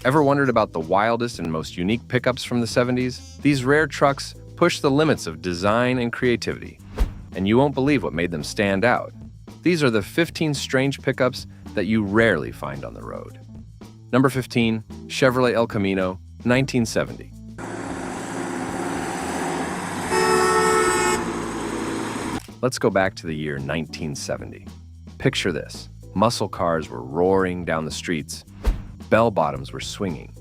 Ever wondered about the wildest and most unique pickups from the 70s? These rare trucks push the limits of design and creativity, and you won't believe what made them stand out. These are the 15 strange pickups that you rarely find on the road. Number 15, Chevrolet El Camino, 1970. Let's go back to the year 1970. Picture this. Muscle cars were roaring down the streets. Bell-bottoms were swinging.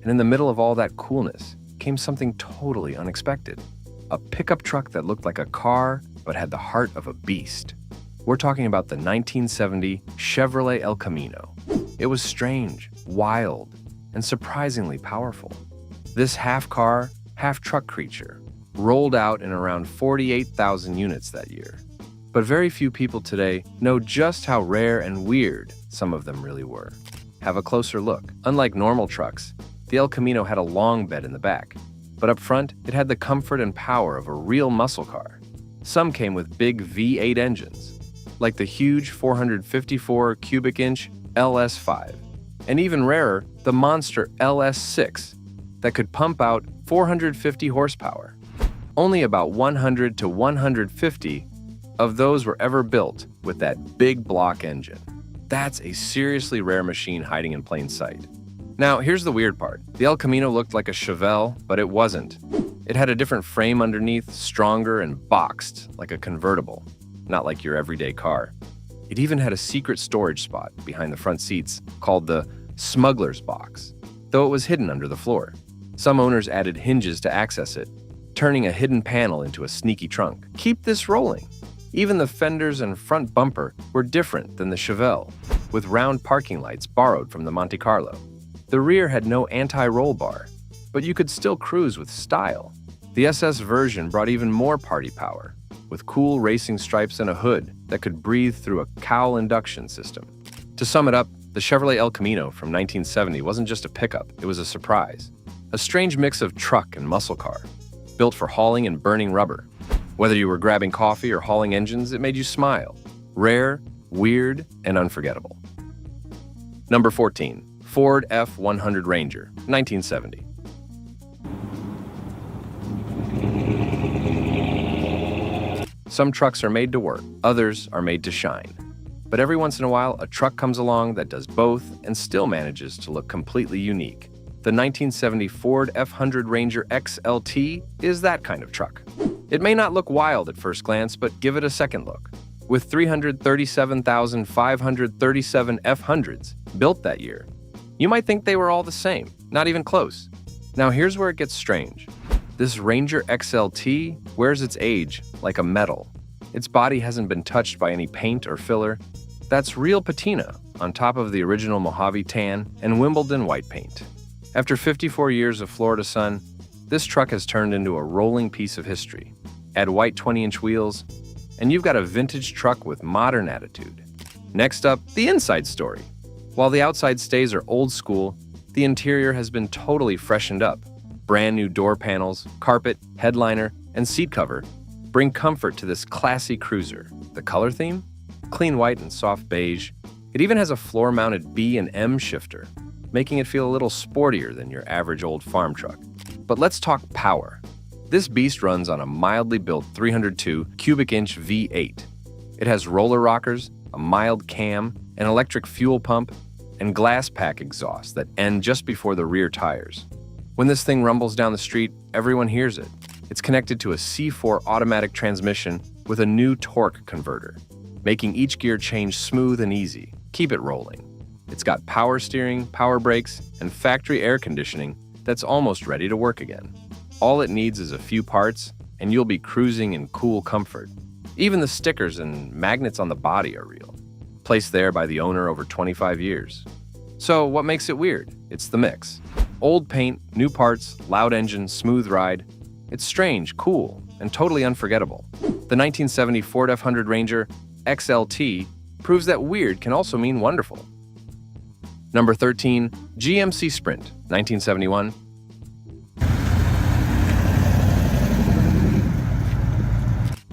And in the middle of all that coolness came something totally unexpected. A pickup truck that looked like a car but had the heart of a beast. We're talking about the 1970 Chevrolet El Camino. It was strange, wild, and surprisingly powerful. This half-car, half-truck creature rolled out in around 48,000 units that year. But very few people today know just how rare and weird some of them really were. Have a closer look. Unlike normal trucks, the El Camino had a long bed in the back, but up front, it had the comfort and power of a real muscle car. Some came with big V8 engines, like the huge 454 cubic inch LS5, and even rarer, the monster LS6 that could pump out 450 horsepower. Only about 100 to 150 of those were ever built with that big block engine. That's a seriously rare machine hiding in plain sight. Now, here's the weird part. The El Camino looked like a Chevelle, but it wasn't. It had a different frame underneath, stronger and boxed, like a convertible, not like your everyday car. It even had a secret storage spot behind the front seats called the smuggler's box, though it was hidden under the floor. Some owners added hinges to access it, turning a hidden panel into a sneaky trunk. Keep this rolling. Even the fenders and front bumper were different than the Chevelle, with round parking lights borrowed from the Monte Carlo. The rear had no anti-roll bar, but you could still cruise with style. The SS version brought even more party power, with cool racing stripes and a hood that could breathe through a cowl induction system. To sum it up, the Chevrolet El Camino from 1970 wasn't just a pickup, it was a surprise. A strange mix of truck and muscle car, built for hauling and burning rubber. Whether you were grabbing coffee or hauling engines, it made you smile. Rare, weird, and unforgettable. Number 14, Ford F-100 Ranger, 1970. Some trucks are made to work, others are made to shine. But every once in a while, a truck comes along that does both and still manages to look completely unique. The 1970 Ford F-100 Ranger XLT is that kind of truck. It may not look wild at first glance, but give it a second look. With 337,537 F-100s built that year, you might think they were all the same, not even close. Now here's where it gets strange. This Ranger XLT wears its age like a medal. Its body hasn't been touched by any paint or filler. That's real patina on top of the original Mojave tan and Wimbledon white paint. After 54 years of Florida sun, this truck has turned into a rolling piece of history. Add white 20-inch wheels, and you've got a vintage truck with modern attitude. Next up, the inside story. While the outside stays are old school, the interior has been totally freshened up. Brand new door panels, carpet, headliner, and seat cover bring comfort to this classy cruiser. The color theme? Clean white and soft beige. It even has a floor-mounted B and M shifter, making it feel a little sportier than your average old farm truck. But let's talk power. This beast runs on a mildly built 302 cubic inch V8. It has roller rockers, a mild cam, an electric fuel pump, and glass pack exhausts that end just before the rear tires. When this thing rumbles down the street, everyone hears it. It's connected to a C4 automatic transmission with a new torque converter, making each gear change smooth and easy. Keep it rolling. It's got power steering, power brakes, and factory air conditioning that's almost ready to work again. All it needs is a few parts, and you'll be cruising in cool comfort. Even the stickers and magnets on the body are real, placed there by the owner over 25 years. So what makes it weird? It's the mix. Old paint, new parts, loud engine, smooth ride. It's strange, cool, and totally unforgettable. The 1970 Ford F-100 Ranger XLT proves that weird can also mean wonderful. Number 13, GMC Sprint, 1971.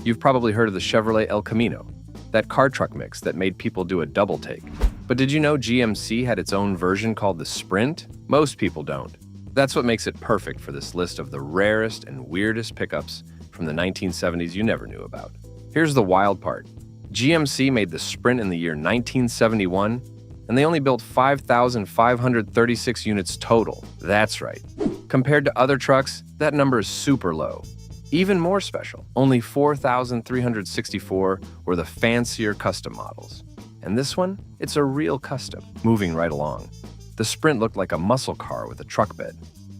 You've probably heard of the Chevrolet El Camino. that car-truck mix that made people do a double take. But did you know GMC had its own version called the Sprint? Most people don't. That's what makes it perfect for this list of the rarest and weirdest pickups from the 1970s you never knew about. Here's the wild part. GMC made the Sprint in the year 1971, and they only built 5,536 units total. That's right. Compared to other trucks, that number is super low. Even more special, only 4,364 were the fancier custom models. And this one, it's a real custom. Moving right along. The Sprint looked like a muscle car with a truck bed.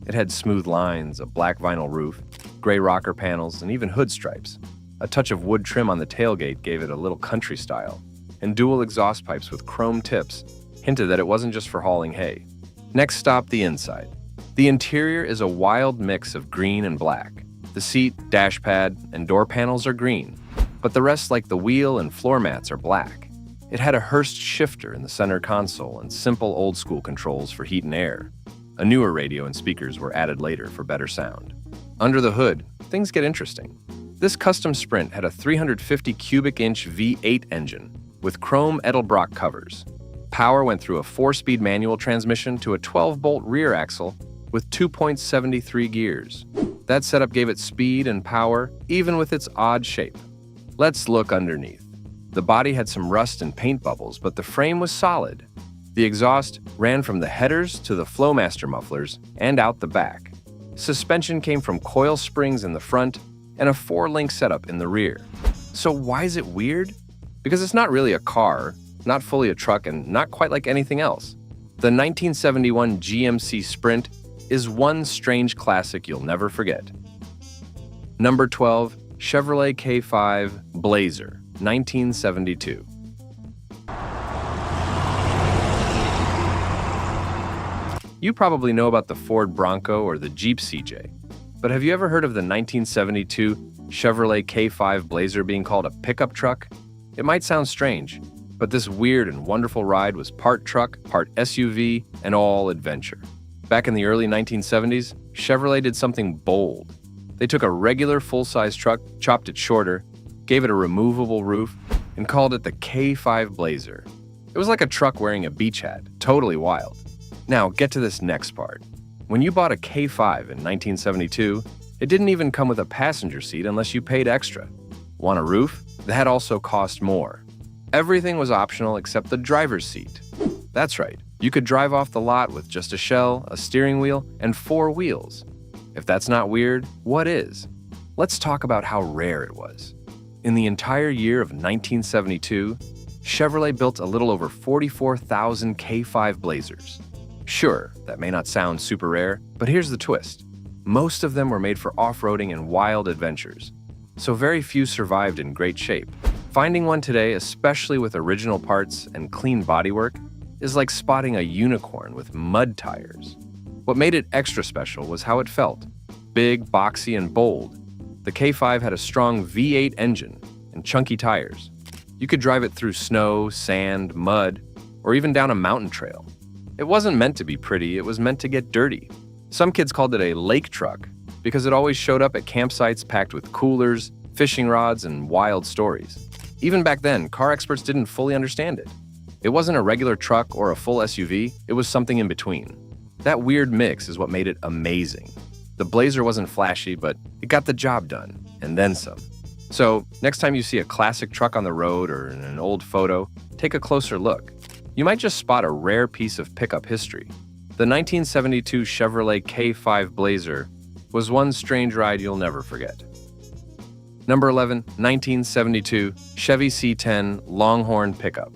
It had smooth lines, a black vinyl roof, gray rocker panels, and even hood stripes. A touch of wood trim on the tailgate gave it a little country style, and dual exhaust pipes with chrome tips hinted that it wasn't just for hauling hay. Next stop, the inside. The interior is a wild mix of green and black. The seat, dash pad, and door panels are green, but the rest, like the wheel and floor mats, are black. It had a Hearst shifter in the center console and simple old-school controls for heat and air. A newer radio and speakers were added later for better sound. Under the hood, things get interesting. This custom Sprint had a 350 cubic inch V8 engine with chrome Edelbrock covers. Power went through a 4-speed manual transmission to a 12-bolt rear axle with 2.73 gears. That setup gave it speed and power, even with its odd shape. Let's look underneath. The body had some rust and paint bubbles, but the frame was solid. The exhaust ran from the headers to the Flowmaster mufflers and out the back. Suspension came from coil springs in the front and a 4-link setup in the rear. So why is it weird? Because it's not really a car, not fully a truck, and not quite like anything else. The 1971 GMC Sprint is one strange classic you'll never forget. Number 12, Chevrolet K5 Blazer, 1972. You probably know about the Ford Bronco or the Jeep CJ, but have you ever heard of the 1972 Chevrolet K5 Blazer being called a pickup truck? It might sound strange, but this weird and wonderful ride was part truck, part SUV, and all adventure. Back in the early 1970s, Chevrolet did something bold. They took a regular full-size truck, chopped it shorter, gave it a removable roof, and called it the K5 Blazer. It was like a truck wearing a beach hat, totally wild. Now, get to this next part. When you bought a K5 in 1972, it didn't even come with a passenger seat unless you paid extra. Want a roof? That also cost more. Everything was optional except the driver's seat. That's right, you could drive off the lot with just a shell, a steering wheel, and 4 wheels. If that's not weird, what is? Let's talk about how rare it was. In the entire year of 1972, Chevrolet built a little over 44,000 K5 Blazers. Sure, that may not sound super rare, but here's the twist. Most of them were made for off-roading and wild adventures, so very few survived in great shape. Finding one today, especially with original parts and clean bodywork, is like spotting a unicorn with mud tires. What made it extra special was how it felt. Big, boxy, and bold. The K5 had a strong V8 engine and chunky tires. You could drive it through snow, sand, mud, or even down a mountain trail. It wasn't meant to be pretty, it was meant to get dirty. Some kids called it a lake truck because it always showed up at campsites packed with coolers, fishing rods, and wild stories. Even back then, car experts didn't fully understand it. It wasn't a regular truck or a full SUV, it was something in between. That weird mix is what made it amazing. The Blazer wasn't flashy, but it got the job done, and then some. So, next time you see a classic truck on the road or in an old photo, take a closer look. You might just spot a rare piece of pickup history. The 1972 Chevrolet K5 Blazer was one strange ride you'll never forget. Number 11, 1972 Chevy C10 Longhorn Pickup.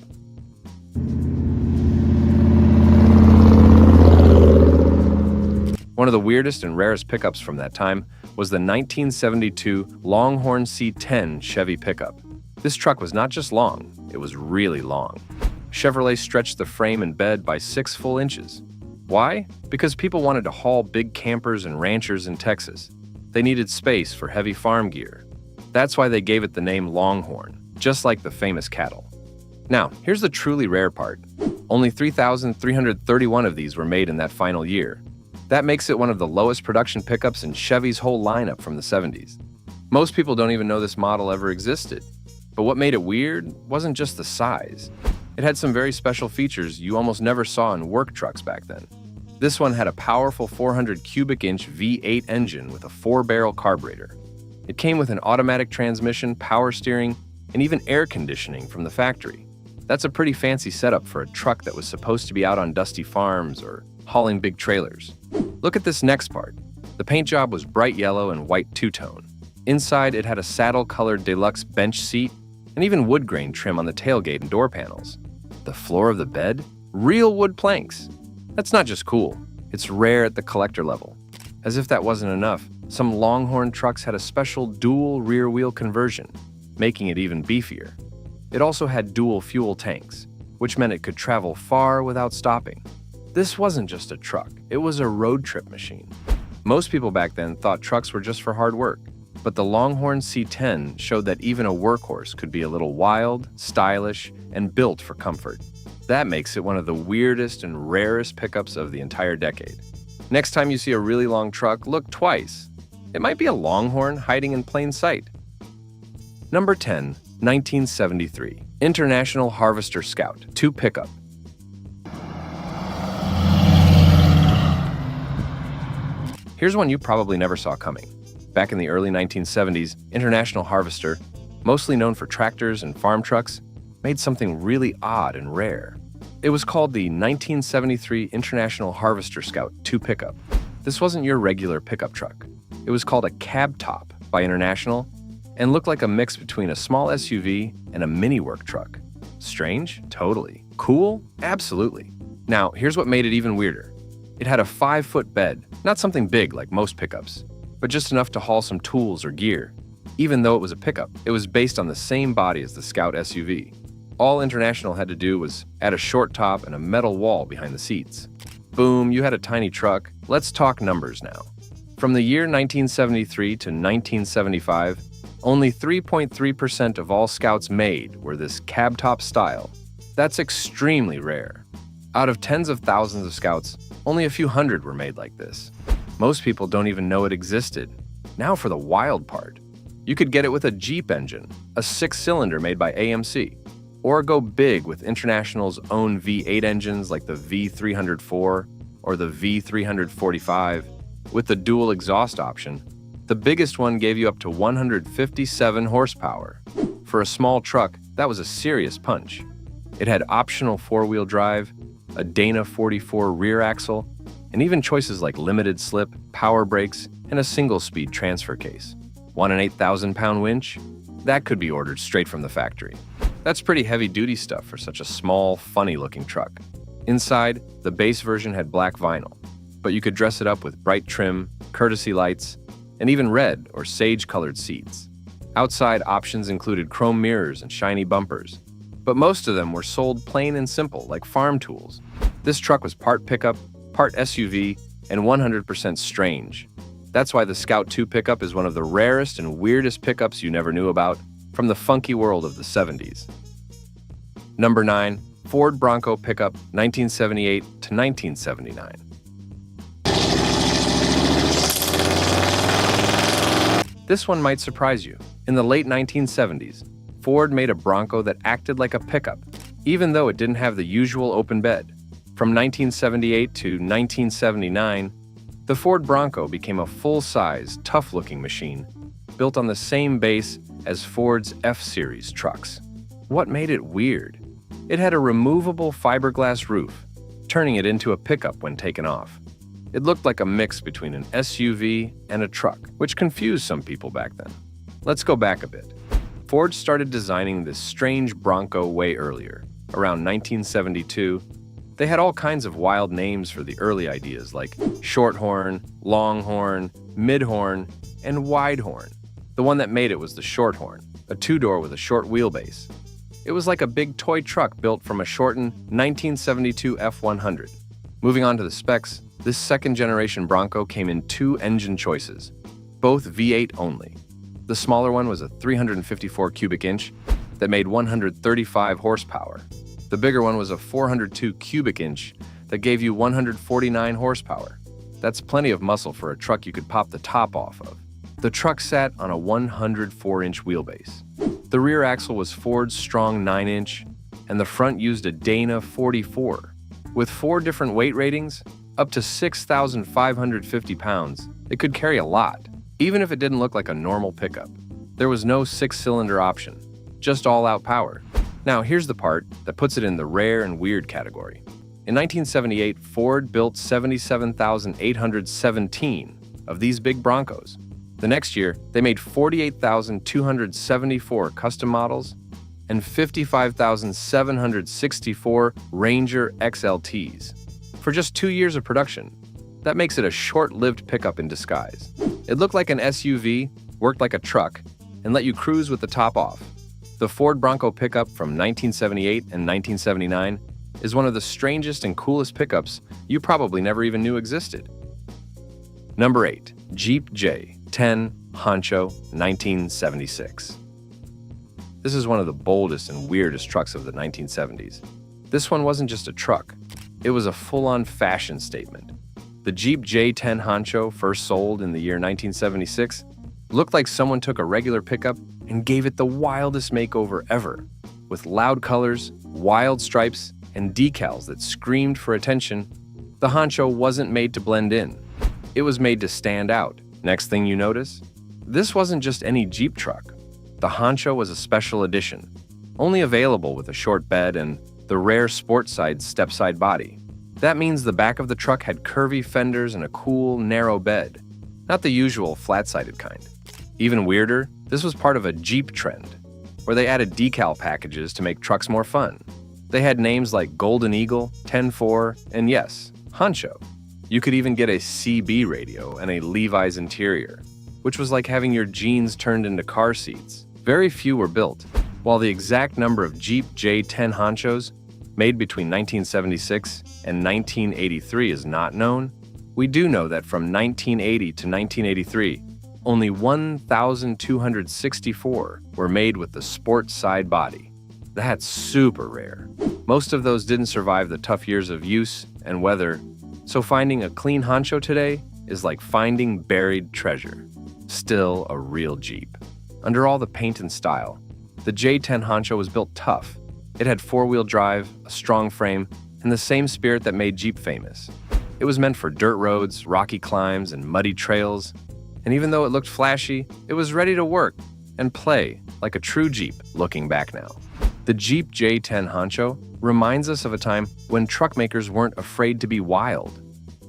One of the weirdest and rarest pickups from that time was the 1972 Longhorn C10 Chevy pickup. This truck was not just long, it was really long. Chevrolet stretched the frame and bed by 6 full inches. Why? Because people wanted to haul big campers and ranchers in Texas. They needed space for heavy farm gear. That's why they gave it the name Longhorn, just like the famous cattle. Now, here's the truly rare part. Only 3,331 of these were made in that final year. That makes it one of the lowest production pickups in Chevy's whole lineup from the 70s. Most people don't even know this model ever existed. But what made it weird wasn't just the size. It had some very special features you almost never saw in work trucks back then. This one had a powerful 400 cubic inch V8 engine with a 4-barrel carburetor. It came with an automatic transmission, power steering, and even air conditioning from the factory. That's a pretty fancy setup for a truck that was supposed to be out on dusty farms or hauling big trailers. Look at this next part. The paint job was bright yellow and white two-tone. Inside, it had a saddle-colored deluxe bench seat and even wood grain trim on the tailgate and door panels. The floor of the bed? Real wood planks. That's not just cool, it's rare at the collector level. As if that wasn't enough, some Longhorn trucks had a special dual rear-wheel conversion, making it even beefier. It also had dual fuel tanks, which meant it could travel far without stopping. This wasn't just a truck, it was a road trip machine. Most people back then thought trucks were just for hard work, but the Longhorn C10 showed that even a workhorse could be a little wild, stylish, and built for comfort. That makes it one of the weirdest and rarest pickups of the entire decade. Next time you see a really long truck, look twice. It might be a Longhorn hiding in plain sight. Number 10, 1973, International Harvester Scout 2 pickup. Here's one you probably never saw coming. Back in the early 1970s, International Harvester, mostly known for tractors and farm trucks, made something really odd and rare. It was called the 1973 International Harvester Scout 2 pickup. This wasn't your regular pickup truck. It was called a cab top by International and looked like a mix between a small SUV and a mini work truck. Strange? Totally. Cool? Absolutely. Now, here's what made it even weirder. It had a 5-foot bed, not something big like most pickups, but just enough to haul some tools or gear. Even though it was a pickup, it was based on the same body as the Scout SUV. All International had to do was add a short top and a metal wall behind the seats. Boom, you had a tiny truck. Let's talk numbers now. From the year 1973 to 1975, only 3.3% of all Scouts made were this cab top style. That's extremely rare. Out of tens of thousands of Scouts, only a few hundred were made like this. Most people don't even know it existed. Now for the wild part. You could get it with a Jeep engine, a 6-cylinder made by AMC, or go big with International's own V8 engines like the V304 or the V345 with the dual exhaust option. The biggest one gave you up to 157 horsepower. For a small truck, that was a serious punch. It had optional 4-wheel drive, a Dana 44 rear axle, and even choices like limited slip, power brakes, and a single-speed transfer case. Want an 8,000-pound winch? That could be ordered straight from the factory. That's pretty heavy-duty stuff for such a small, funny-looking truck. Inside, the base version had black vinyl, but you could dress it up with bright trim, courtesy lights, and even red or sage-colored seats. Outside, options included chrome mirrors and shiny bumpers, but most of them were sold plain and simple, like farm tools. This truck was part pickup, part SUV, and 100% strange. That's why the Scout 2 pickup is one of the rarest and weirdest pickups you never knew about from the funky world of the 70s. Number 9, Ford Bronco pickup 1978 to 1979. This one might surprise you. In the late 1970s, Ford made a Bronco that acted like a pickup, even though it didn't have the usual open bed. From 1978 to 1979, the Ford Bronco became a full-size, tough-looking machine built on the same base as Ford's F-Series trucks. What made it weird? It had a removable fiberglass roof, turning it into a pickup when taken off. It looked like a mix between an SUV and a truck, which confused some people back then. Let's go back a bit. Ford started designing this strange Bronco way earlier, around 1972. They had all kinds of wild names for the early ideas like Shorthorn, Longhorn, Midhorn, and Widehorn. The one that made it was the Shorthorn, a 2-door with a short wheelbase. It was like a big toy truck built from a shortened 1972 F100. Moving on to the specs, this second-generation Bronco came in 2 engine choices, both V8 only. The smaller one was a 354 cubic inch that made 135 horsepower. The bigger one was a 402 cubic inch that gave you 149 horsepower. That's plenty of muscle for a truck you could pop the top off of. The truck sat on a 104-inch wheelbase. The rear axle was Ford's strong 9-inch, and the front used a Dana 44. With 4 different weight ratings, up to 6,550 pounds, it could carry a lot, even if it didn't look like a normal pickup. There was no 6-cylinder option, just all-out power. Now, here's the part that puts it in the rare and weird category. In 1978, Ford built 77,817 of these big Broncos. The next year, they made 48,274 custom models and 55,764 Ranger XLTs. For just 2 years of production, that makes it a short-lived pickup in disguise. It looked like an SUV, worked like a truck, and let you cruise with the top off. The Ford Bronco pickup from 1978 and 1979 is one of the strangest and coolest pickups you probably never even knew existed. Number 8. Jeep J10 Honcho 1976. This is one of the boldest and weirdest trucks of the 1970s. This one wasn't just a truck, it was a full-on fashion statement. The Jeep J10 Honcho, first sold in the year 1976, looked like someone took a regular pickup and gave it the wildest makeover ever, with loud colors, wild stripes, and decals that screamed for attention. The Honcho wasn't made to blend in. It was made to stand out. Next thing you notice? This wasn't just any Jeep truck. The Honcho was a special edition, only available with a short bed and the rare sport-side step-side body. That means the back of the truck had curvy fenders and a cool, narrow bed, not the usual flat-sided kind. Even weirder, this was part of a Jeep trend, where they added decal packages to make trucks more fun. They had names like Golden Eagle, 10-4, and yes, Honcho. You could even get a CB radio and a Levi's interior, which was like having your jeans turned into car seats. Very few were built. While the exact number of Jeep J10 Honchos made between 1976 and 1983 is not known, we do know that from 1980 to 1983, only 1,264 were made with the sport side body. That's super rare. Most of those didn't survive the tough years of use and weather, so finding a clean Honcho today is like finding buried treasure. Still a real Jeep. Under all the paint and style, the J10 Honcho was built tough. It had 4-wheel drive, a strong frame, and the same spirit that made Jeep famous. It was meant for dirt roads, rocky climbs, and muddy trails. And even though it looked flashy, it was ready to work and play like a true Jeep looking back now. The Jeep J10 Honcho reminds us of a time when truck makers weren't afraid to be wild.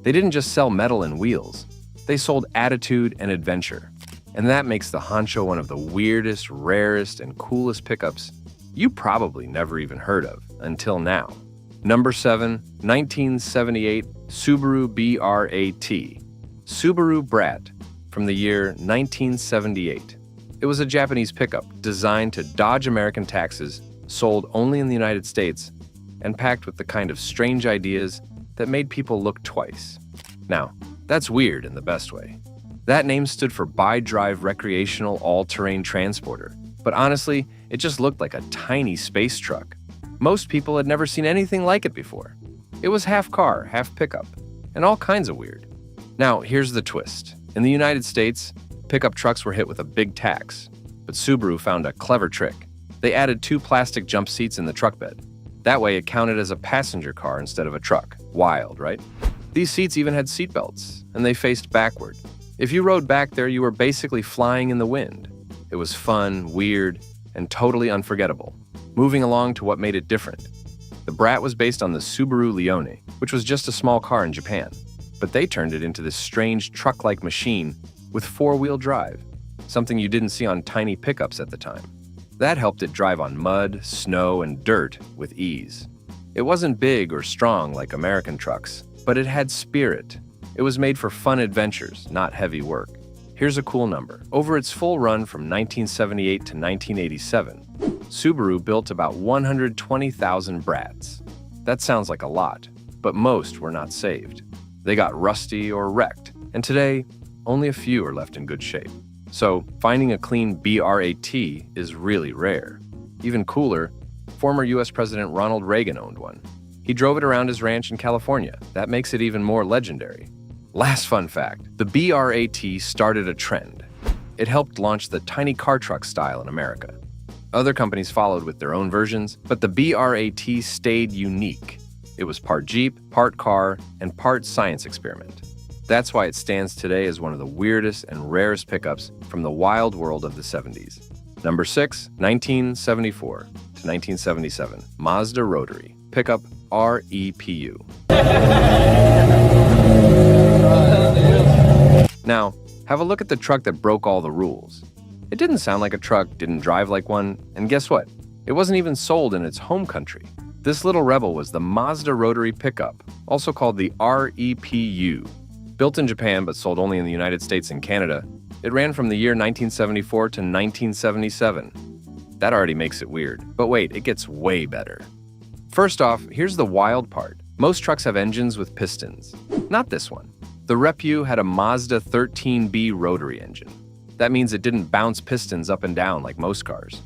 They didn't just sell metal and wheels. They sold attitude and adventure. And that makes the Honcho one of the weirdest, rarest, and coolest pickups you probably never even heard of until now. Number 7, 1978 Subaru BRAT. Subaru Brat from the year 1978. It was a Japanese pickup designed to dodge American taxes, sold only in the United States, and packed with the kind of strange ideas that made people look twice. Now, that's weird in the best way. That name stood for Bi-Drive Recreational All-Terrain Transporter, but honestly, it just looked like a tiny space truck. Most people had never seen anything like it before. It was half car, half pickup, and all kinds of weird. Now, here's the twist. In the United States, pickup trucks were hit with a big tax, but Subaru found a clever trick. They added 2 plastic jump seats in the truck bed. That way it counted as a passenger car instead of a truck. Wild, right? These seats even had seat belts, and they faced backward. If you rode back there, you were basically flying in the wind. It was fun, weird, and totally unforgettable. Moving along to what made it different. The Brat was based on the Subaru Leone, which was just a small car in Japan, but they turned it into this strange truck-like machine with 4-wheel drive, something you didn't see on tiny pickups at the time. That helped it drive on mud, snow, and dirt with ease. It wasn't big or strong like American trucks, but it had spirit. It was made for fun adventures, not heavy work. Here's a cool number. Over its full run from 1978 to 1987, Subaru built about 120,000 Brats. That sounds like a lot, but most were not saved. They got rusty or wrecked, and today, only a few are left in good shape. So, finding a clean BRAT is really rare. Even cooler, former US President Ronald Reagan owned one. He drove it around his ranch in California. That makes it even more legendary. Last fun fact, the BRAT started a trend. It helped launch the tiny car truck style in America. Other companies followed with their own versions, but the BRAT stayed unique. It was part Jeep, part car, and part science experiment. That's why it stands today as one of the weirdest and rarest pickups from the wild world of the 70s. Number 6, 1974 to 1977, Mazda Rotary, pickup REPU. Now, have a look at the truck that broke all the rules. It didn't sound like a truck, didn't drive like one, and guess what? It wasn't even sold in its home country. This little rebel was the Mazda Rotary pickup, also called the REPU. Built in Japan but sold only in the United States and Canada, it ran from the year 1974 to 1977. That already makes it weird. But wait, it gets way better. First off, here's the wild part. Most trucks have engines with pistons. Not this one. The Repu had a Mazda 13B rotary engine. That means it didn't bounce pistons up and down like most cars.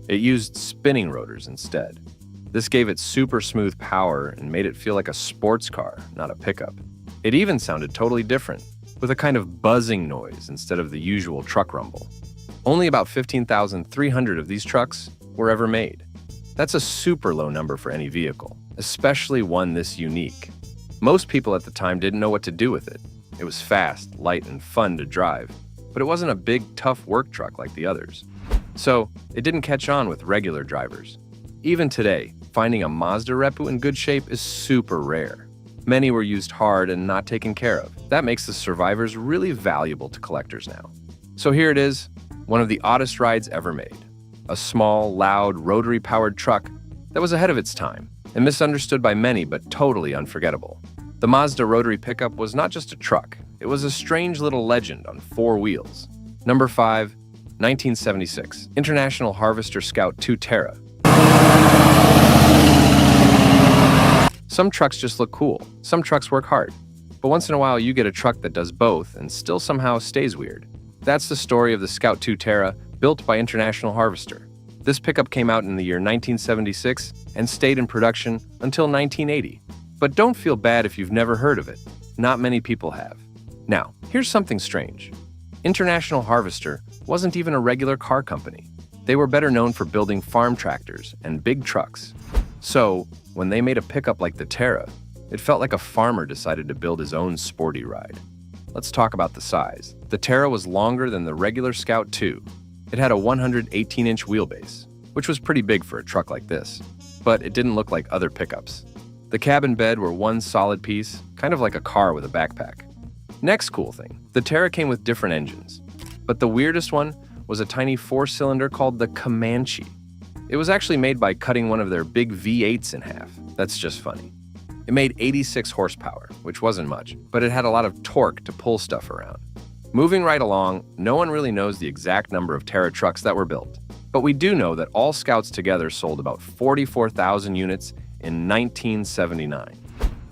It used spinning rotors instead. This gave it super smooth power and made it feel like a sports car, not a pickup. It even sounded totally different, with a kind of buzzing noise instead of the usual truck rumble. Only about 15,300 of these trucks were ever made. That's a super low number for any vehicle, especially one this unique. Most people at the time didn't know what to do with it. It was fast, light, and fun to drive, but it wasn't a big, tough work truck like the others. So, it didn't catch on with regular drivers. Even today, finding a Mazda Repu in good shape is super rare. Many were used hard and not taken care of. That makes the survivors really valuable to collectors now. So here it is, one of the oddest rides ever made. A small, loud, rotary-powered truck that was ahead of its time and misunderstood by many but totally unforgettable. The Mazda Rotary pickup was not just a truck, it was a strange little legend on 4 wheels. Number 5, 1976, International Harvester Scout 2 Terra. Some trucks just look cool, some trucks work hard, but once in a while you get a truck that does both and still somehow stays weird. That's the story of the Scout 2 Terra, built by International Harvester. This pickup came out in the year 1976 and stayed in production until 1980. But don't feel bad if you've never heard of it. Not many people have. Now, here's something strange. International Harvester wasn't even a regular car company. They were better known for building farm tractors and big trucks. So, when they made a pickup like the Terra, it felt like a farmer decided to build his own sporty ride. Let's talk about the size. The Terra was longer than the regular Scout 2. It had a 118-inch wheelbase, which was pretty big for a truck like this, but it didn't look like other pickups. The cab and bed were one solid piece, kind of like a car with a backpack. Next cool thing, the Terra came with different engines, but the weirdest one was a tiny 4-cylinder called the Comanche. It was actually made by cutting one of their big V8s in half. That's just funny. It made 86 horsepower, which wasn't much, but it had a lot of torque to pull stuff around. Moving right along, no one really knows the exact number of Terra trucks that were built, but we do know that all Scouts together sold about 44,000 units in 1979.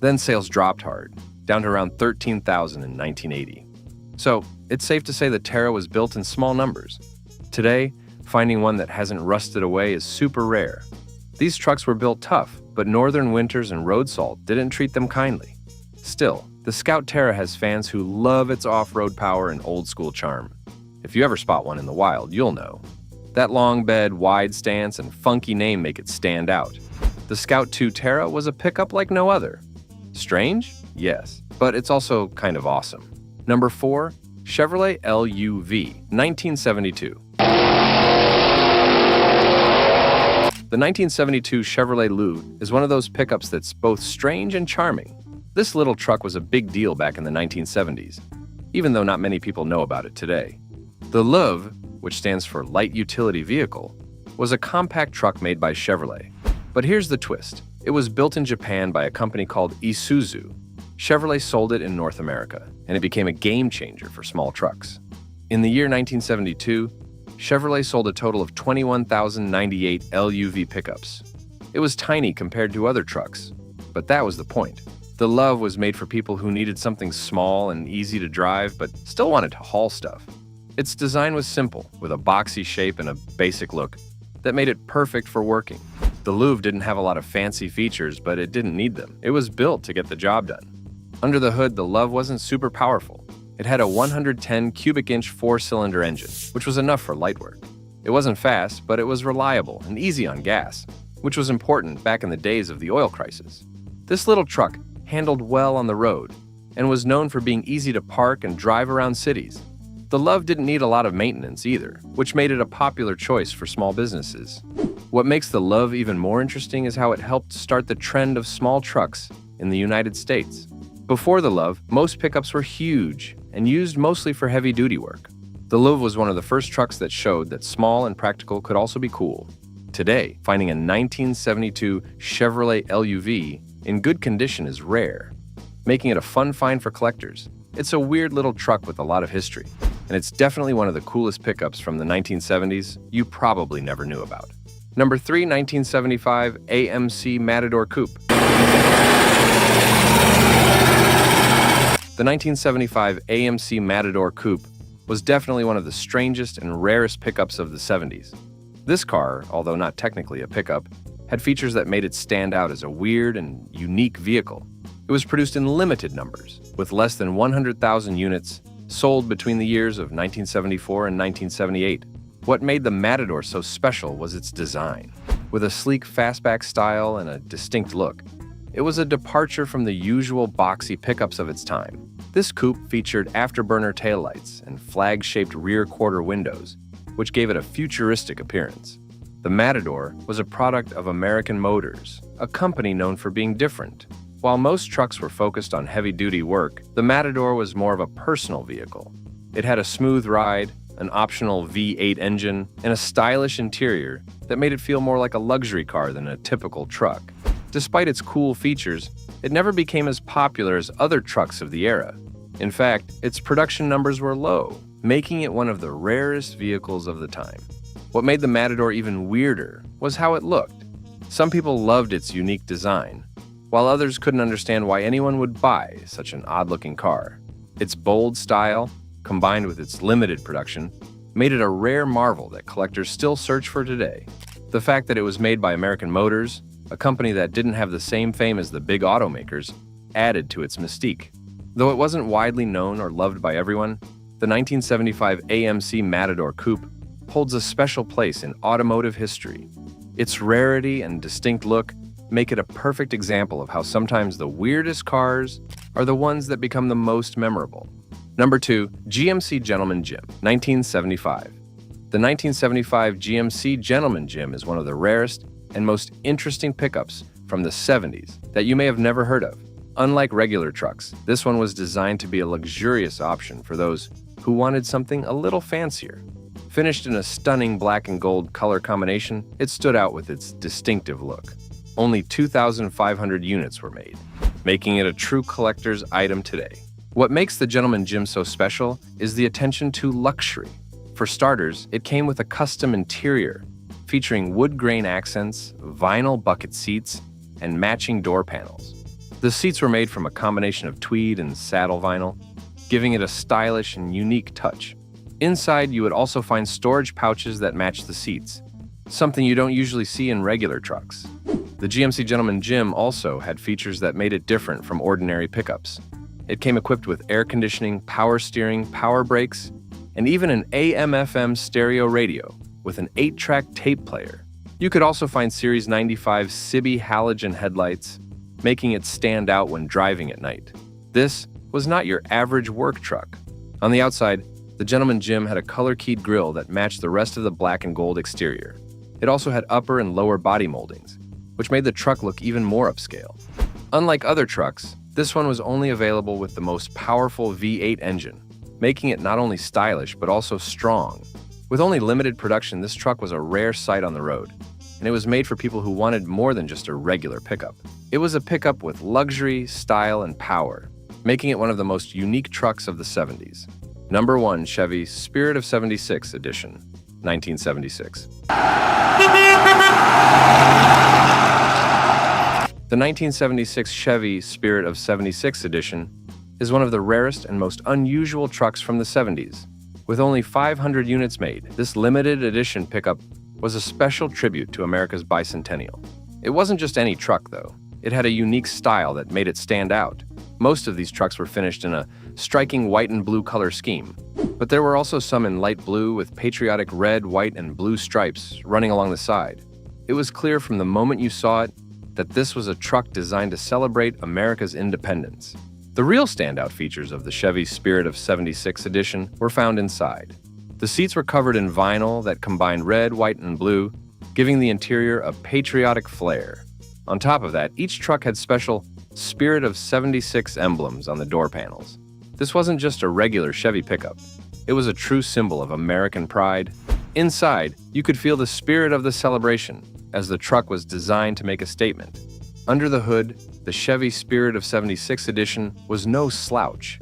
Then sales dropped hard, down to around 13,000 in 1980. So, it's safe to say the Terra was built in small numbers. Today, finding one that hasn't rusted away is super rare. These trucks were built tough, but northern winters and road salt didn't treat them kindly. Still, the Scout Terra has fans who love its off-road power and old-school charm. If you ever spot one in the wild, you'll know. That long bed, wide stance, and funky name make it stand out. The Scout 2 Terra was a pickup like no other. Strange? Yes, but it's also kind of awesome. Number 4, Chevrolet LUV, 1972. The 1972 Chevrolet LUV is one of those pickups that's both strange and charming. This little truck was a big deal back in the 1970s, even though not many people know about it today. The LUV, which stands for Light Utility Vehicle, was a compact truck made by Chevrolet. But here's the twist. It was built in Japan by a company called Isuzu. Chevrolet sold it in North America, and it became a game changer for small trucks. In the year 1972, Chevrolet sold a total of 21,098 LUV pickups. It was tiny compared to other trucks, but that was the point. The LUV was made for people who needed something small and easy to drive, but still wanted to haul stuff. Its design was simple, with a boxy shape and a basic look that made it perfect for working. The LUV didn't have a lot of fancy features, but it didn't need them. It was built to get the job done. Under the hood, the LUV wasn't super powerful. It had a 110 cubic inch 4-cylinder engine, which was enough for light work. It wasn't fast, but it was reliable and easy on gas, which was important back in the days of the oil crisis. This little truck handled well on the road and was known for being easy to park and drive around cities. The Love didn't need a lot of maintenance either, which made it a popular choice for small businesses. What makes the Love even more interesting is how it helped start the trend of small trucks in the United States. Before the Love, most pickups were huge and used mostly for heavy-duty work. The Love was one of the first trucks that showed that small and practical could also be cool. Today, finding a 1972 Chevrolet LUV in good condition is rare, making it a fun find for collectors. It's a weird little truck with a lot of history, and it's definitely one of the coolest pickups from the 1970s you probably never knew about. Number 3, 1975 AMC Matador Coupe. The 1975 AMC Matador Coupe was definitely one of the strangest and rarest pickups of the 70s. This car, although not technically a pickup, had features that made it stand out as a weird and unique vehicle. It was produced in limited numbers, with less than 100,000 units sold between the years of 1974 and 1978. What made the Matador so special was its design. With a sleek fastback style and a distinct look, it was a departure from the usual boxy pickups of its time. This coupe featured afterburner taillights and flag-shaped rear quarter windows, which gave it a futuristic appearance. The Matador was a product of American Motors, a company known for being different. While most trucks were focused on heavy-duty work, the Matador was more of a personal vehicle. It had a smooth ride, an optional V8 engine, and a stylish interior that made it feel more like a luxury car than a typical truck. Despite its cool features, it never became as popular as other trucks of the era. In fact, its production numbers were low, making it one of the rarest vehicles of the time. What made the Matador even weirder was how it looked. Some people loved its unique design, while others couldn't understand why anyone would buy such an odd-looking car. Its bold style, combined with its limited production, made it a rare marvel that collectors still search for today. The fact that it was made by American Motors, a company that didn't have the same fame as the big automakers, added to its mystique. Though it wasn't widely known or loved by everyone, the 1975 AMC Matador Coupe holds a special place in automotive history. Its rarity and distinct look make it a perfect example of how sometimes the weirdest cars are the ones that become the most memorable. Number 2, GMC Gentleman Jim, 1975. The 1975 GMC Gentleman Jim is one of the rarest and most interesting pickups from the 70s that you may have never heard of. Unlike regular trucks, this one was designed to be a luxurious option for those who wanted something a little fancier. Finished in a stunning black and gold color combination, it stood out with its distinctive look. Only 2,500 units were made, making it a true collector's item today. What makes the Gentleman Jim so special is the attention to luxury. For starters, it came with a custom interior, featuring wood grain accents, vinyl bucket seats, and matching door panels. The seats were made from a combination of tweed and saddle vinyl, giving it a stylish and unique touch. Inside, you would also find storage pouches that match the seats, something you don't usually see in regular trucks. The GMC Gentleman Jim also had features that made it different from ordinary pickups. It came equipped with air conditioning, power steering, power brakes, and even an AM/FM stereo radio with an 8-track tape player. You could also find Series 95 Cibi halogen headlights, making it stand out when driving at night. This was not your average work truck. On the outside, the Gentleman Jim had a color-keyed grille that matched the rest of the black and gold exterior. It also had upper and lower body moldings, which made the truck look even more upscale. Unlike other trucks, this one was only available with the most powerful V8 engine, making it not only stylish but also strong. With only limited production, this truck was a rare sight on the road, and it was made for people who wanted more than just a regular pickup. It was a pickup with luxury, style, and power, making it one of the most unique trucks of the 70s. Number 1, Chevy Spirit of 76 Edition, 1976. The 1976 Chevy Spirit of 76 Edition is one of the rarest and most unusual trucks from the 70s. With only 500 units made, this limited edition pickup was a special tribute to America's bicentennial. It wasn't just any truck, though. It had a unique style that made it stand out. Most of these trucks were finished in a striking white and blue color scheme, but there were also some in light blue with patriotic red, white, and blue stripes running along the side. It was clear from the moment you saw it that this was a truck designed to celebrate America's independence. The real standout features of the Chevy Spirit of '76 edition were found inside. The seats were covered in vinyl that combined red, white, and blue, giving the interior a patriotic flair. On top of that, each truck had special Spirit of '76 emblems on the door panels. This wasn't just a regular Chevy pickup. It was a true symbol of American pride. Inside, you could feel the spirit of the celebration, as the truck was designed to make a statement. Under the hood, the Chevy Spirit of '76 edition was no slouch.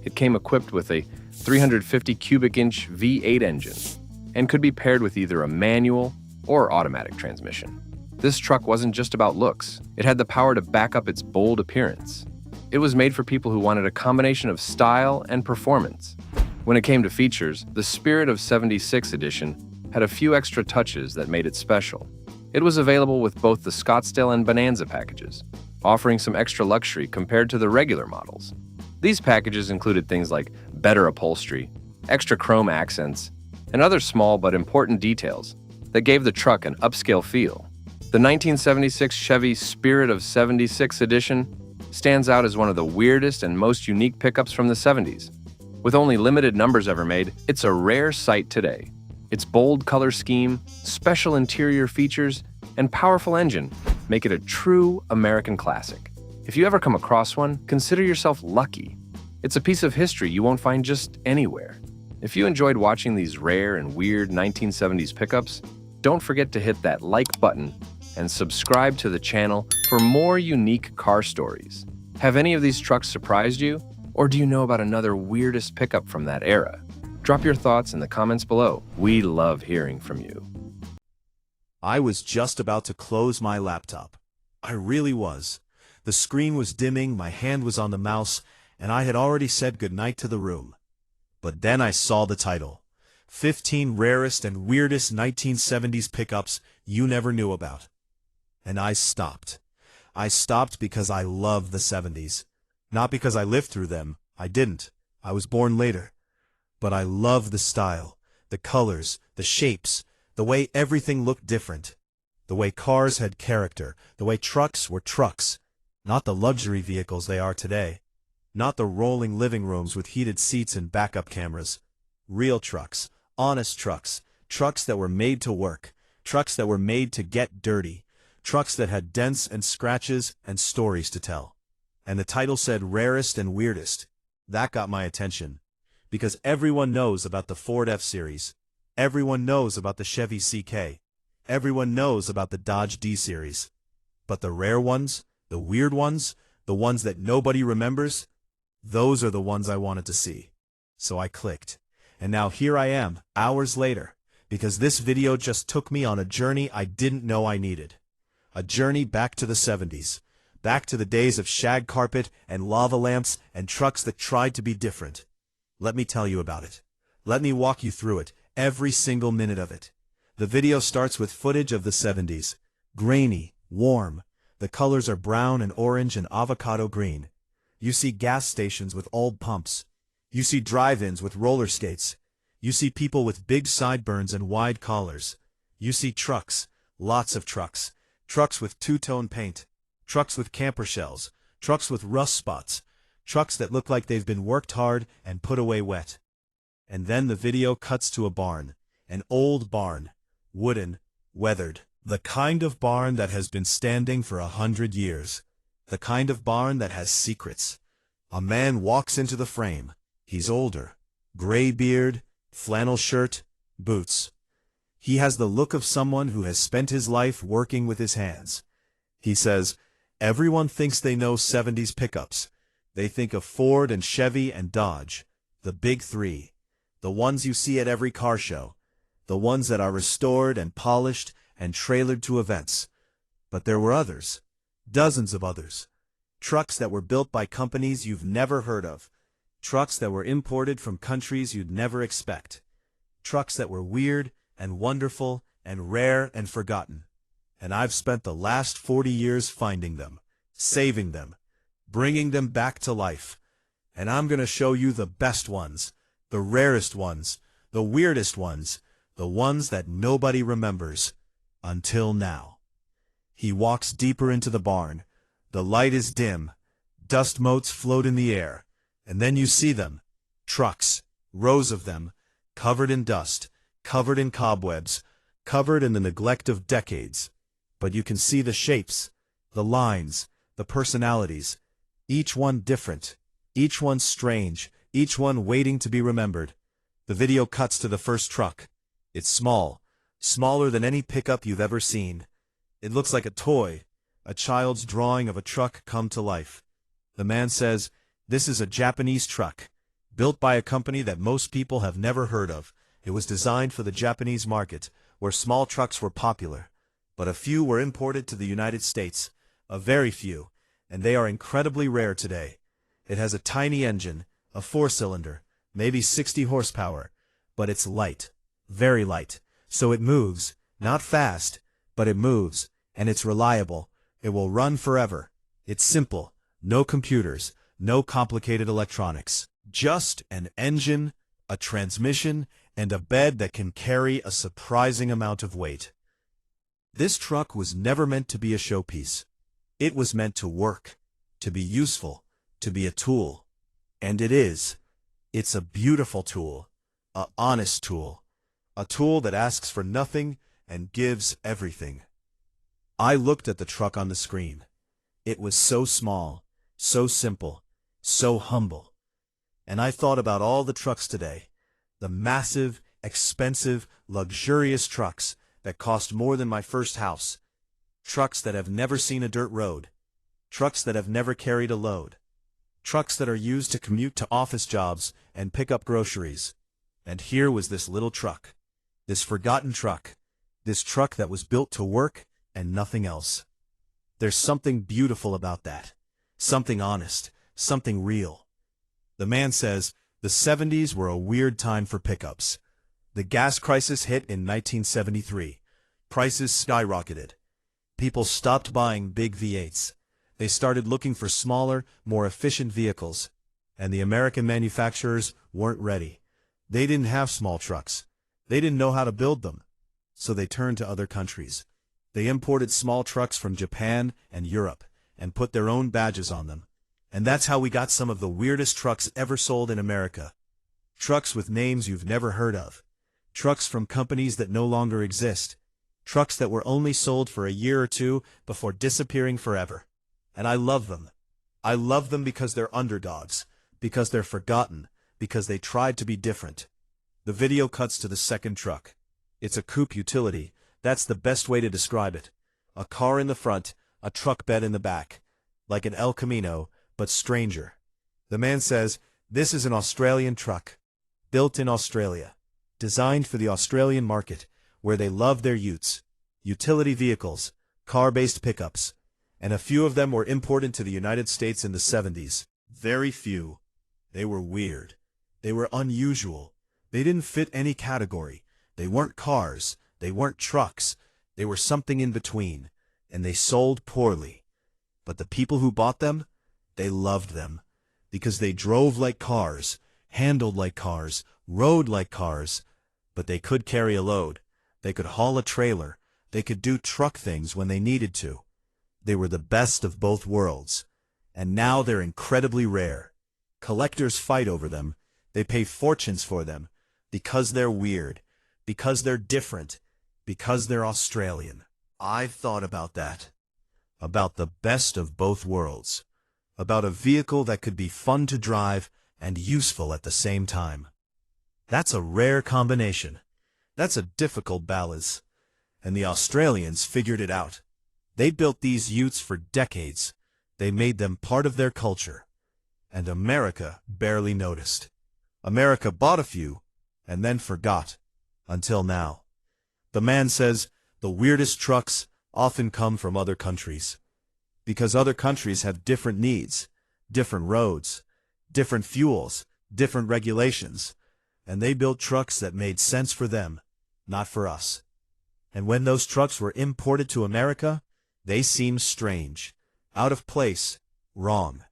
It came equipped with a 350 cubic inch V8 engine and could be paired with either a manual or automatic transmission. This truck wasn't just about looks. It had the power to back up its bold appearance. It was made for people who wanted a combination of style and performance. When it came to features, the Spirit of '76 edition had a few extra touches that made it special. It was available with both the Scottsdale and Bonanza packages, offering some extra luxury compared to the regular models. These packages included things like better upholstery, extra chrome accents, and other small but important details that gave the truck an upscale feel. The 1976 Chevy Spirit of '76 edition stands out as one of the weirdest and most unique pickups from the '70s. With only limited numbers ever made, it's a rare sight today. Its bold color scheme, special interior features, and powerful engine make it a true American classic. If you ever come across one, consider yourself lucky. It's a piece of history you won't find just anywhere. If you enjoyed watching these rare and weird 1970s pickups, don't forget to hit that like button and subscribe to the channel for more unique car stories. Have any of these trucks surprised you? Or do you know about another weirdest pickup from that era? Drop your thoughts in the comments below. We love hearing from you. I was just about to close my laptop. I really was. The screen was dimming, my hand was on the mouse, and I had already said goodnight to the room. But then I saw the title. 15 Rarest and Weirdest 1970s Pickups You Never Knew About. And I stopped. I stopped because I love the 70s. Not because I lived through them. I didn't. I was born later. But I love the style, the colors, the shapes, the way everything looked different. The way cars had character, the way trucks were trucks. Not the luxury vehicles they are today. Not the rolling living rooms with heated seats and backup cameras. Real trucks, honest trucks, trucks that were made to work, trucks that were made to get dirty, trucks that had dents and scratches and stories to tell. And the title said Rarest and Weirdest. That got my attention. Because everyone knows about the Ford F-Series. Everyone knows about the Chevy CK. Everyone knows about the Dodge D-Series. But the rare ones, the weird ones, the ones that nobody remembers, those are the ones I wanted to see. So I clicked. And now here I am, hours later, because this video just took me on a journey I didn't know I needed. A journey back to the 70s. Back to the days of shag carpet and lava lamps and trucks that tried to be different. Let me tell you about it. Let me walk you through it, every single minute of it. The video starts with footage of the 70s. Grainy, warm. The colors are brown and orange and avocado green. You see gas stations with old pumps. You see drive-ins with roller skates. You see people with big sideburns and wide collars. You see trucks, lots of trucks. Trucks with two-tone paint. Trucks with camper shells. Trucks with rust spots. Trucks that look like they've been worked hard and put away wet. And then the video cuts to a barn. An old barn. Wooden. Weathered. The kind of barn that has been standing for 100 years. The kind of barn that has secrets. A man walks into the frame. He's older. Gray beard, flannel shirt, boots. He has the look of someone who has spent his life working with his hands. He says, "Everyone thinks they know 70s pickups. They think of Ford and Chevy and Dodge, the big three, the ones you see at every car show, the ones that are restored and polished and trailered to events. But there were others, dozens of others, trucks that were built by companies you've never heard of, trucks that were imported from countries you'd never expect, trucks that were weird and wonderful and rare and forgotten. And I've spent the last 40 years finding them, saving them, bringing them back to life. And I'm gonna show you the best ones, the rarest ones, the weirdest ones, the ones that nobody remembers. Until now. He walks deeper into the barn. The light is dim. Dust motes float in the air. And then you see them. Trucks, rows of them, covered in dust, covered in cobwebs, covered in the neglect of decades. But you can see the shapes, the lines, the personalities, each one different, each one strange, each one waiting to be remembered. The video cuts to the first truck. It's small, smaller than any pickup you've ever seen. It looks like a toy, a child's drawing of a truck come to life. The man says, "This is a Japanese truck, built by a company that most people have never heard of. It was designed for the Japanese market, where small trucks were popular. But a few were imported to the United States, a very few, and they are incredibly rare today. It has a tiny engine, a 4-cylinder, maybe 60 horsepower, but it's light, very light, so it moves, not fast, but it moves, and it's reliable. It will run forever. It's simple, no computers, no complicated electronics, just an engine, a transmission, and a bed that can carry a surprising amount of weight." This truck was never meant to be a showpiece. It was meant to work, to be useful, to be a tool. And it is. It's a beautiful tool, a honest tool, a tool that asks for nothing and gives everything. I looked at the truck on the screen. It was so small, so simple, so humble. And I thought about all the trucks today, the massive, expensive, luxurious trucks that cost more than my first house, trucks that have never seen a dirt road, trucks that have never carried a load, trucks that are used to commute to office jobs and pick up groceries. And here was this little truck, this forgotten truck, this truck that was built to work and nothing else. There's something beautiful about that, something honest, something real. The man says, the 70s were a weird time for pickups. The gas crisis hit in 1973. Prices skyrocketed. People stopped buying big V8s. They started looking for smaller, more efficient vehicles. And the American manufacturers weren't ready. They didn't have small trucks. They didn't know how to build them. So they turned to other countries. They imported small trucks from Japan and Europe and put their own badges on them. And that's how we got some of the weirdest trucks ever sold in America. Trucks with names you've never heard of. Trucks from companies that no longer exist. Trucks that were only sold for a year or two before disappearing forever. And I love them. I love them because they're underdogs, because they're forgotten, because they tried to be different. The video cuts to the second truck. It's a coupe utility. That's the best way to describe it. A car in the front, a truck bed in the back. Like an El Camino, but stranger. The man says, "This is an Australian truck. Built in Australia. Designed for the Australian market, where they love their utes. Utility vehicles, car-based pickups. And a few of them were imported to the United States in the 70s. Very few. They were weird. They were unusual. They didn't fit any category. They weren't cars. They weren't trucks. They were something in between. And they sold poorly. But the people who bought them, they loved them. Because they drove like cars, handled like cars, rode like cars. But they could carry a load. They could haul a trailer. They could do truck things when they needed to. They were the best of both worlds. And now they're incredibly rare. Collectors fight over them. They pay fortunes for them. Because they're weird. Because they're different. Because they're Australian. I've thought about that. About the best of both worlds. About a vehicle that could be fun to drive and useful at the same time. That's a rare combination. That's a difficult balance. And the Australians figured it out. They built these utes for decades. They made them part of their culture. And America barely noticed. America bought a few, and then forgot. Until now. The man says the weirdest trucks often come from other countries. Because other countries have different needs, different roads, different fuels, different regulations. And they built trucks that made sense for them, not for us. And when those trucks were imported to America, they seemed strange, out of place, wrong.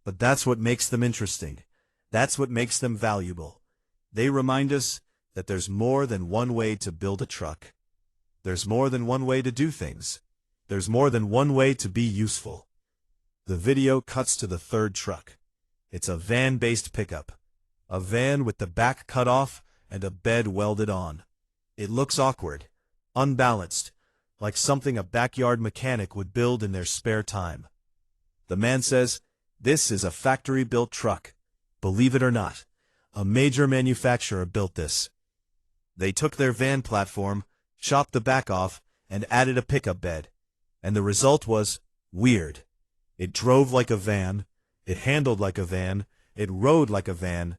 But that's what makes them interesting. That's what makes them valuable. They remind us that there's more than one way to build a truck. There's more than one way to do things. There's more than one way to be useful. The video cuts to the third truck. It's a van-based pickup. A van with the back cut off and a bed welded on. It looks awkward, unbalanced, like something a backyard mechanic would build in their spare time. The man says, "This is a factory-built truck. Believe it or not, a major manufacturer built this. They took their van platform, chopped the back off, and added a pickup bed. And the result was weird. It drove like a van, it handled like a van, it rode like a van,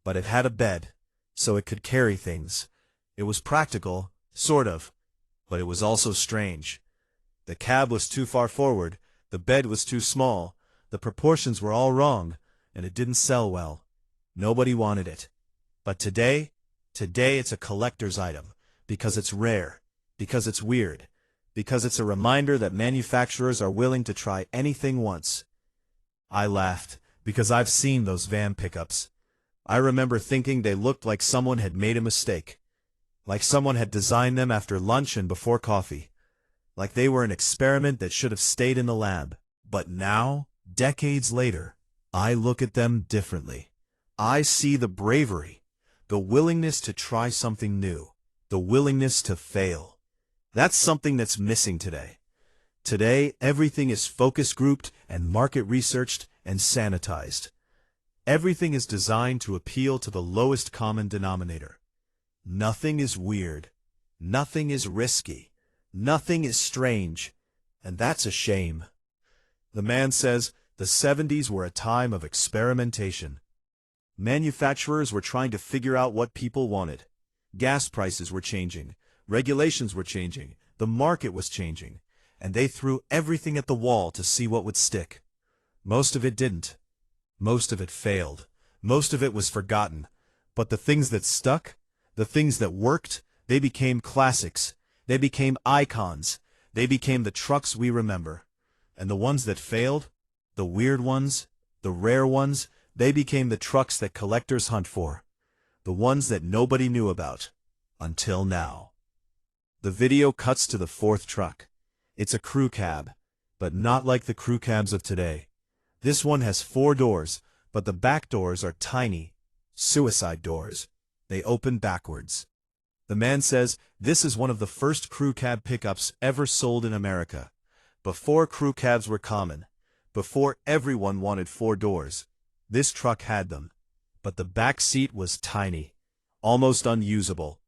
but it had a bed, so it could carry things. It was practical, sort of, but it was also strange. The cab was too far forward, the bed was too small, the proportions were all wrong, and it didn't sell well. Nobody wanted it. But today it's a collector's item, because it's rare, because it's weird, because it's a reminder that manufacturers are willing to try anything once." I laughed, because I've seen those van pickups. I remember thinking they looked like someone had made a mistake. Like someone had designed them after lunch and before coffee. Like they were an experiment that should have stayed in the lab. But now, decades later, I look at them differently. I see the bravery, the willingness to try something new, the willingness to fail. That's something that's missing today. Today, everything is focus grouped and market researched and sanitized. Everything is designed to appeal to the lowest common denominator. Nothing is weird. Nothing is risky. Nothing is strange. And that's a shame. The man says the 70s were a time of experimentation. Manufacturers were trying to figure out what people wanted. Gas prices were changing. Regulations were changing. The market was changing. And they threw everything at the wall to see what would stick. Most of it didn't. Most of it failed. Most of it was forgotten. But the things that stuck, the things that worked, they became classics. They became icons. They became the trucks we remember. And the ones that failed, the weird ones, the rare ones, they became the trucks that collectors hunt for. The ones that nobody knew about. Until now. The video cuts to the fourth truck. It's a crew cab, but not like the crew cabs of today. This one has 4 doors, but the back doors are tiny. Suicide doors. They open backwards. The man says this is one of the first crew cab pickups ever sold in America. Before crew cabs were common, before everyone wanted 4 doors, this truck had them. But the back seat was tiny, almost unusable.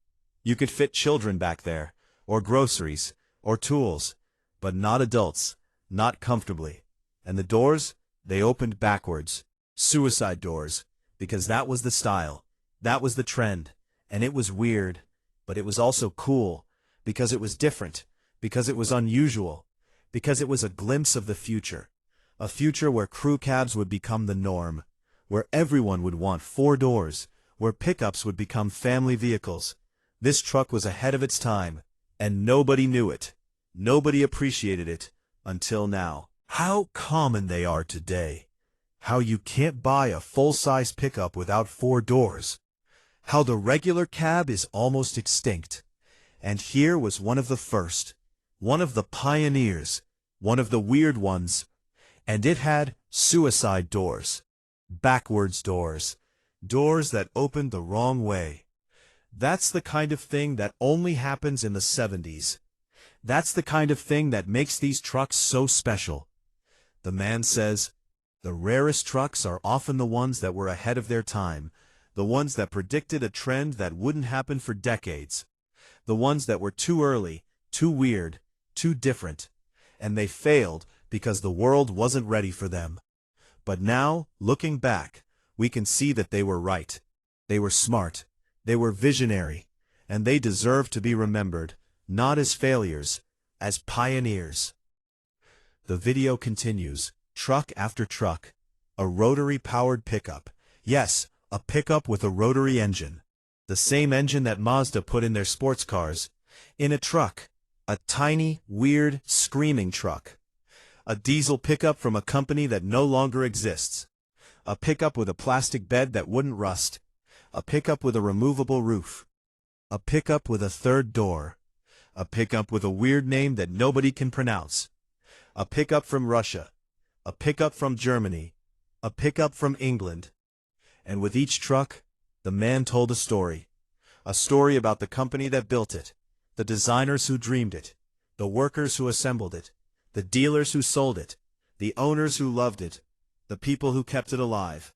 You could fit children back there, or groceries, or tools, but not adults, not comfortably. And the doors, they opened backwards. Suicide doors, because that was the style, that was the trend, and it was weird, but it was also cool, because it was different, because it was unusual, because it was a glimpse of the future. A future where crew cabs would become the norm, where everyone would want 4 doors, where pickups would become family vehicles. This truck was ahead of its time, and nobody knew it. Nobody appreciated it, until now. How common they are today. How you can't buy a full-size pickup without 4 doors. How the regular cab is almost extinct. And here was one of the first, one of the pioneers, one of the weird ones. And it had suicide doors. Backwards doors. Doors that opened the wrong way. That's the kind of thing that only happens in the 70s. That's the kind of thing that makes these trucks so special. The man says, the rarest trucks are often the ones that were ahead of their time, the ones that predicted a trend that wouldn't happen for decades, the ones that were too early, too weird, too different, and they failed because the world wasn't ready for them. But now, looking back, we can see that they were right. They were smart, they were visionary, and they deserve to be remembered, not as failures, as pioneers. The video continues, truck after truck, a rotary-powered pickup. Yes, a pickup with a rotary engine. The same engine that Mazda put in their sports cars. In a truck. A tiny, weird, screaming truck. A diesel pickup from a company that no longer exists. A pickup with a plastic bed that wouldn't rust. A pickup with a removable roof. A pickup with a third door. A pickup with a weird name that nobody can pronounce. A pickup from Russia. A pickup from Germany. A pickup from England. And with each truck, the man told a story. A story about the company that built it, the designers who dreamed it, the workers who assembled it, the dealers who sold it, the owners who loved it, the people who kept it alive.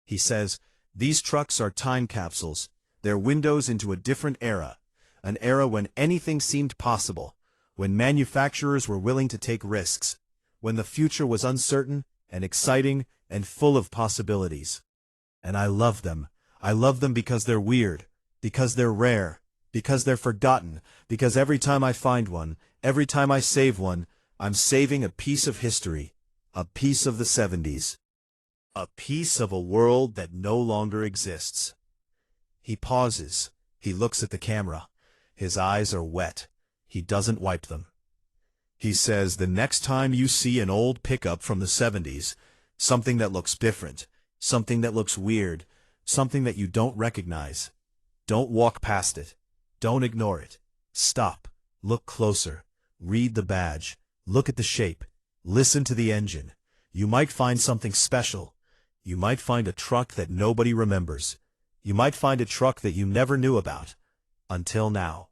He says, these trucks are time capsules. They're windows into a different era, an era when anything seemed possible, when manufacturers were willing to take risks, when the future was uncertain and exciting and full of possibilities. And I love them. I love them because they're weird, because they're rare, because they're forgotten, because every time I find one, every time I save one, I'm saving a piece of history, a piece of the 70s, a piece of a world that no longer exists. He pauses. He looks at the camera. His eyes are wet. He doesn't wipe them. He says, the next time you see an old pickup from the 70s, something that looks different, something that looks weird, something that you don't recognize, don't walk past it. Don't ignore it. Stop. Look closer. Read the badge. Look at the shape. Listen to the engine. You might find something special. You might find a truck that nobody remembers. You might find a truck that you never knew about. Until now.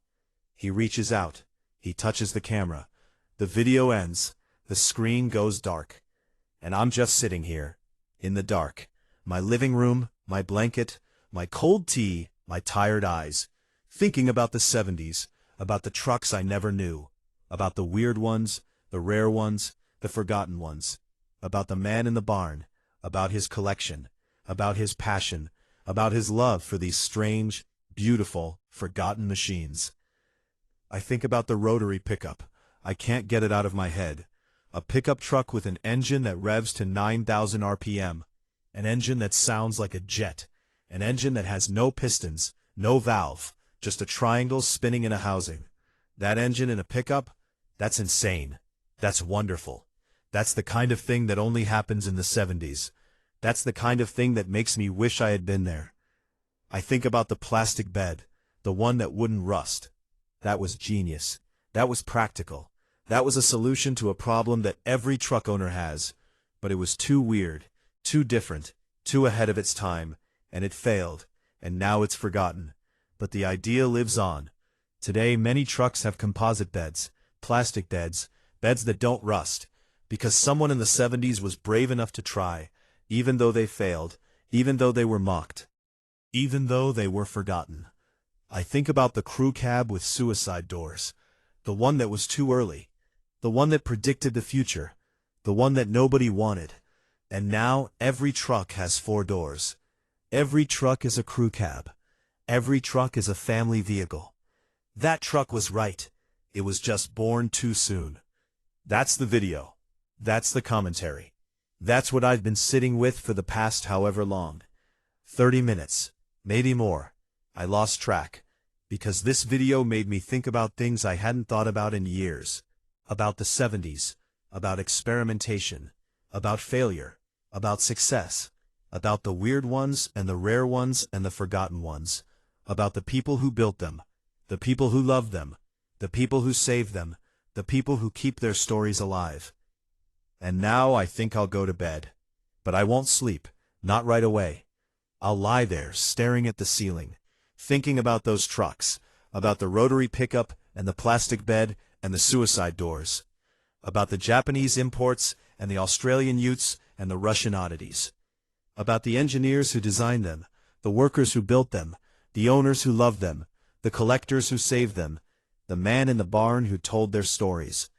He reaches out. He touches the camera. The video ends. The screen goes dark. And I'm just sitting here, in the dark. My living room, my blanket, my cold tea, my tired eyes, thinking about the 70s, about the trucks I never knew, about the weird ones, the rare ones, the forgotten ones, about the man in the barn, about his collection, about his passion, about his love for these strange, beautiful, forgotten machines. I think about the rotary pickup. I can't get it out of my head. A pickup truck with an engine that revs to 9,000 RPM. An engine that sounds like a jet. An engine that has no pistons, no valve, just a triangle spinning in a housing. That engine in a pickup? That's insane. That's wonderful. That's the kind of thing that only happens in the 70s. That's the kind of thing that makes me wish I had been there. I think about the plastic bed, the one that wouldn't rust. That was genius. That was practical. That was a solution to a problem that every truck owner has. But it was too weird, too different, too ahead of its time, and it failed, and now it's forgotten. But the idea lives on. Today many trucks have composite beds, plastic beds, beds that don't rust, because someone in the 70s was brave enough to try, even though they failed, even though they were mocked, even though they were forgotten. I think about the crew cab with suicide doors, the one that was too early, the one that predicted the future, the one that nobody wanted. And now every truck has 4 doors. Every truck is a crew cab. Every truck is a family vehicle. That truck was right. It was just born too soon. That's the video. That's the commentary. That's what I've been sitting with for the past however long. 30 minutes, maybe more. I lost track, because this video made me think about things I hadn't thought about in years. About the 70s, about experimentation, about failure, about success, about the weird ones and the rare ones and the forgotten ones, about the people who built them, the people who loved them, the people who saved them, the people who keep their stories alive. And now I think I'll go to bed. But I won't sleep, not right away. I'll lie there staring at the ceiling, thinking about those trucks, about the rotary pickup and the plastic bed and the suicide doors, about the Japanese imports and the Australian utes and the Russian oddities, about the engineers who designed them, the workers who built them, the owners who loved them, the collectors who saved them, the man in the barn who told their stories.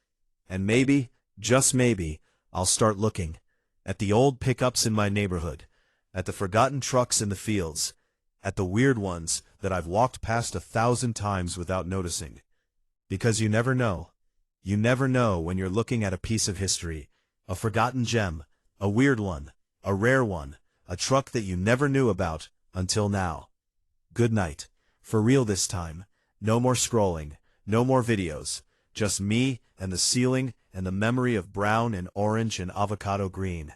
And maybe, just maybe, I'll start looking at the old pickups in my neighborhood, at the forgotten trucks in the fields, at the weird ones that I've walked past 1,000 times without noticing. Because you never know. You never know when you're looking at a piece of history, a forgotten gem, a weird one, a rare one, a truck that you never knew about until now. Good night. For real this time. No more scrolling, no more videos, just me and the ceiling and the memory of brown and orange and avocado green.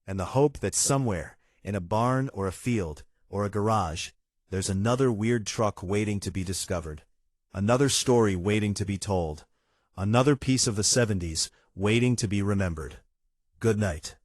and the hope that somewhere, in a barn or a field or a garage, there's another weird truck waiting to be discovered. Another story waiting to be told. Another piece of the 70s waiting to be remembered. Good night.